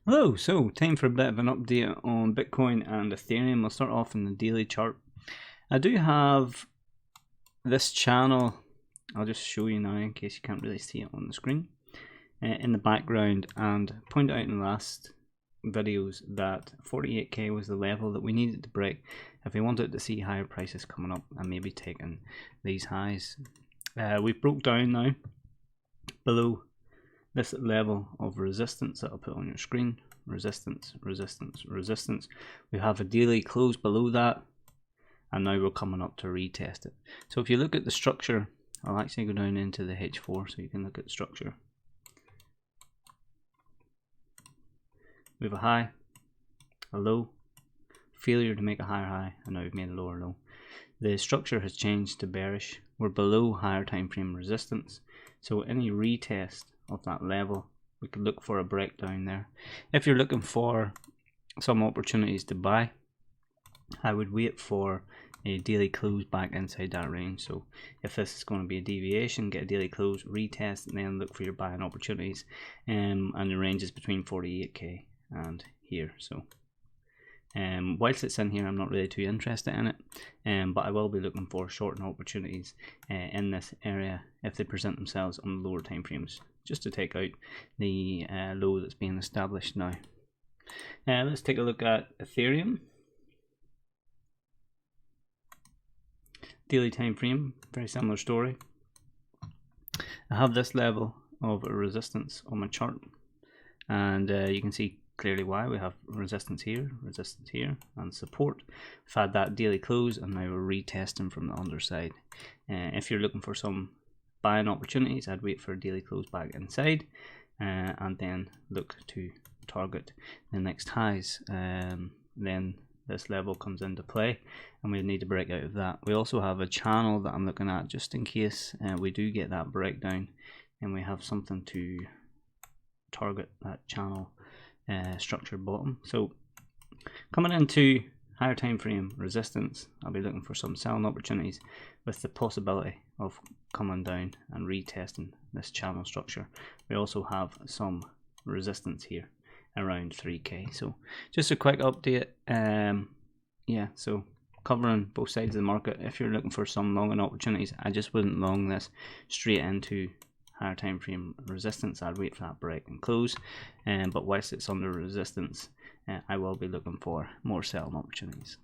Hello, so time for a bit of an update on Bitcoin and Ethereum. I'll start off in the daily chart. I do have this channel, I'll just show you now in case you can't really see it on the screen, in the background, and point out in the last videos that 48k was the level that we needed to break if we wanted to see higher prices coming up and maybe taking these highs. We've broke down now below this level of resistance that I'll put on your screen. Resistance, resistance, resistance. We have a daily close below that, and now we're coming up to retest it. So if you look at the structure, I'll actually go down into the H4 so you can look at the structure. We have a high, a low, failure to make a higher high, and now we've made a lower low. The structure has changed to bearish. We're below higher time frame resistance, so any retest of that level, we could look for a breakdown there. If you're looking for some opportunities to buy, I would wait for a daily close back inside that range. So if this is going to be a deviation, get a daily close, retest, and then look for your buying opportunities. And the range is between 48k and here. So whilst it's in here, I'm not really too interested in it, but I will be looking for shorting opportunities in this area if they present themselves on the lower time frames, just to take out the low that's being established now. Let's take a look at Ethereum. Daily time frame, very similar story. I have this level of resistance on my chart, and you can see clearly why. We have resistance here, and support. We've had that daily close, and now we're retesting from the underside. If you're looking for some buying opportunities, I'd wait for a daily close back inside, and then look to target the next highs. Then this level comes into play, and we need to break out of that. We also have a channel that I'm looking at just in case we do get that breakdown, and we have something to target that channel structure bottom. So coming into higher time frame resistance, I'll be looking for some selling opportunities with the possibility of coming down and retesting this channel structure. We also have some resistance here around 3k. So just a quick update. Yeah, so covering both sides of the market. If you're looking for some long opportunities, I just wouldn't long this straight into higher time frame resistance. I'd wait for that break and close, but whilst it's under resistance, I will be looking for more selling opportunities.